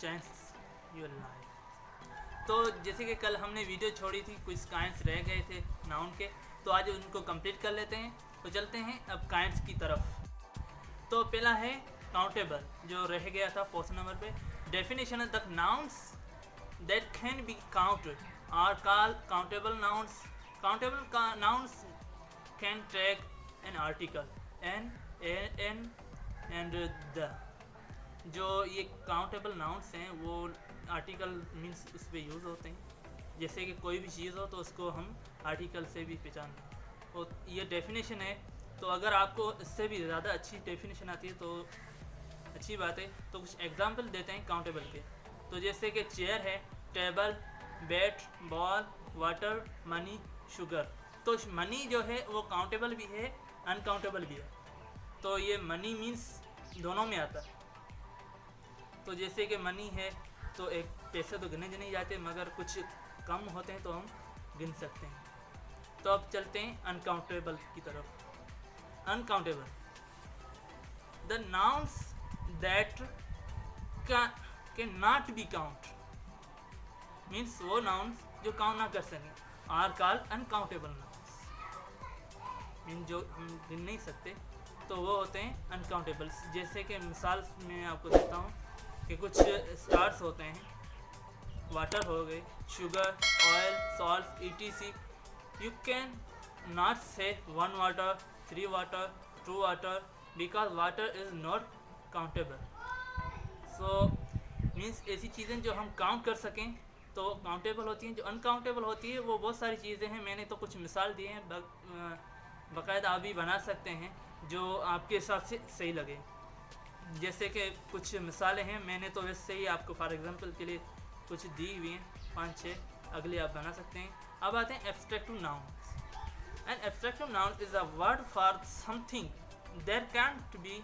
Change your life. तो जैसे कि कल हमने वीडियो छोड़ी थी, कुछ काइंड्स रह गए थे नाउन के, तो आज उनको कंप्लीट कर लेते हैं। तो चलते हैं अब काइंड्स की तरफ। तो पहला है काउंटेबल, जो रह गया था 4th नंबर पे। डेफिनेशन है the nouns that can be counted are called countable nouns. Countable nouns can track an article an and the. जो ये काउंटेबल नाउन्स हैं वो आर्टिकल मीन्स उस पर यूज़ होते हैं। जैसे कि कोई भी चीज़ हो तो उसको हम आर्टिकल से भी पहचानते। और ये डेफिनेशन है, तो अगर आपको इससे भी ज़्यादा अच्छी डेफिनेशन आती है तो अच्छी बात है। तो कुछ एग्जांपल देते हैं काउंटेबल के। तो जैसे कि चेयर है, table, bat, ball, water, money, sugar. तो मनी जो है वो काउंटेबल भी है, अनकाउंटेबल भी है। तो ये मनी मीन्स दोनों में आता है। तो जैसे कि मनी है तो एक पैसे तो गिने नहीं जाते, मगर कुछ कम होते हैं तो हम गिन सकते हैं। तो अब चलते हैं अनकाउंटेबल की तरफ। Uncountable the nouns that can not be count, means वो नाउन्स जो काउंट ना कर सकें are called uncountable nouns. Means जो हम गिन नहीं सकते तो वो होते हैं अनकाउंटेबल्स। जैसे कि मिसाल मैं आपको देता हूँ कि कुछ स्टार्स होते हैं, वाटर हो गए, sugar, oil, salt, etc। You can not से 1 water, 3 water, 2 water because water is not countable. So means ऐसी चीज़ें जो हम काउंट कर सकें तो काउंटेबल होती हैं। जो अनकाउंटेबल होती है वो बहुत सारी चीज़ें हैं। मैंने तो कुछ मिसाल दिए हैं, बाकायदा आप भी बना सकते हैं जो आपके हिसाब से सही लगे। जैसे कि कुछ मिसालें हैं, मैंने तो वैसे ही आपको फॉर एग्जांपल के लिए कुछ दी हुई हैं 5-6, अगले आप बना सकते हैं। अब आते हैं abstractive nouns. An abstractive noun is a word for something that can't be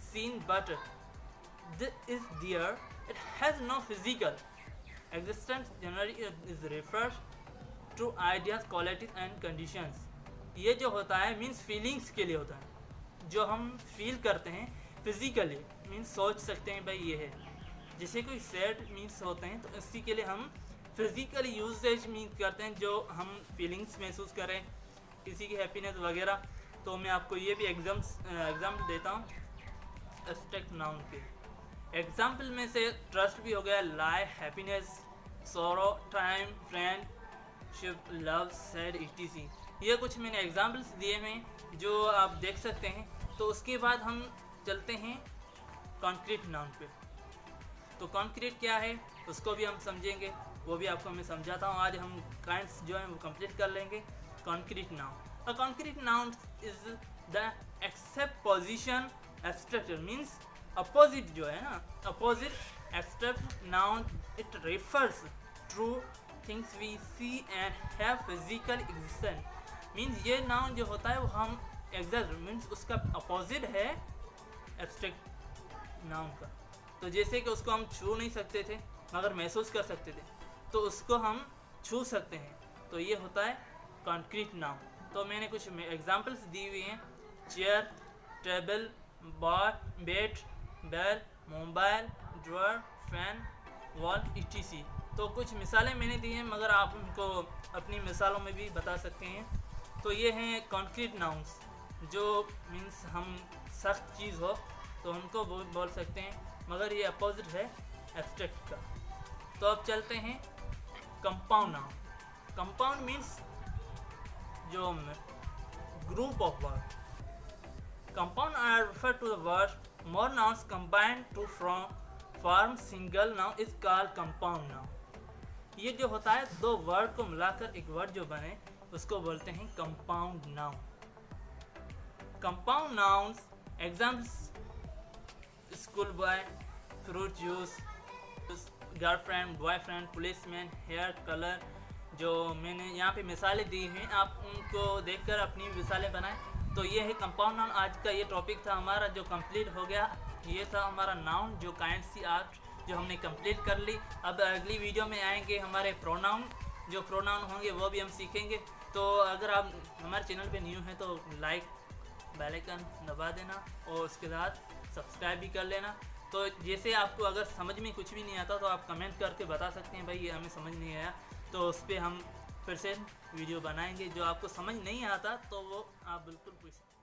seen but is there, it has no physical existence, generally is refers to ideas, qualities and conditions. ये जो होता है मीन्स फीलिंग्स के लिए होता है, जो हम फील करते हैं फिजिकली, मीन्स सोच सकते हैं भाई ये है। जैसे कोई सैड मीन्स होते हैं तो इसी के लिए हम फिजिकली यूजेज मीन्स करते हैं, जो हम फीलिंग्स महसूस करें, किसी की हैप्पीनेस वगैरह। तो मैं आपको ये भी एग्जाम्पल देता हूँ एब्स्ट्रैक्ट नाउन के। एग्जाम्पल में से ट्रस्ट भी हो गया, लाई, हैप्पीनेस, सोरो, time, friendship, love, sad, etc। ये कुछ मैंने एग्जाम्पल्स दिए हैं जो आप देख सकते हैं। तो उसके बाद हम चलते हैं कॉन्क्रीट नाउन पे। तो कॉन्क्रीट क्या है उसको भी हम समझेंगे, वो भी आपको मैं समझाता हूँ। आज हम काइंड्स जो हैं वो कंप्लीट कर लेंगे। Concrete noun, a concrete noun is the except position abstract, means opposite जो है ना, opposite abstract noun, it refers to things we see and have physical existence. Means ये नाउन जो होता है वो हम एग्जैक्ट मीन्स उसका अपोजिट है एब्स्ट्रैक्ट नाउन का। तो जैसे कि उसको हम छू नहीं सकते थे मगर महसूस कर सकते थे, तो उसको हम छू सकते हैं। तो ये होता है कॉन्क्रीट नाउन। तो मैंने कुछ एग्जांपल्स दी हुई हैं, chair, table, ball, bed, bell, mobile, drawer, fan, wall, etc। तो कुछ मिसालें मैंने दी हैं मगर आप उनको अपनी मिसालों में भी बता सकते हैं। तो ये हैं कॉन्क्रीट नाउन्स, जो मीन्स हम सख्त चीज़ हो तो उनको बोल सकते हैं, मगर ये अपोजिट है एब्स्ट्रैक्ट का। तो अब चलते हैं कंपाउंड नाउन। कंपाउंड मीन्स जो group of word. Compound are refer to the word more nouns combined to form single noun is called compound noun. ये जो होता है दो वर्ड को मिलाकर एक वर्ड जो बने उसको बोलते हैं compound noun. Compound nouns examples, school boy, fruit juice, girlfriend, boyfriend, policeman, hair colour. जो मैंने यहाँ पे मिसालें दी हैं, आप उनको देखकर अपनी मिसालें बनाएं। तो ये है कंपाउंड नाउन। आज का ये टॉपिक था हमारा जो कंप्लीट हो गया। ये था हमारा नाउन जो काइंड्स थी आर्ट जो हमने कंप्लीट कर ली। अब अगली वीडियो में आएंगे हमारे प्रोनाउन, जो प्रोनाउन होंगे वो भी हम सीखेंगे। तो अगर आप हमारे चैनल पे न्यू हैं तो लाइक, बेल आइकन दबा देना और उसके साथ सब्सक्राइब भी कर लेना। तो तो जैसे आपको अगर समझ में कुछ भी नहीं आता तो आप कमेंट करके बता सकते हैं भाई ये हमें समझ नहीं आया, तो उस पर हम फिर से वीडियो बनाएंगे। जो आपको समझ नहीं आता तो वो आप बिल्कुल पूछ सकते हैं।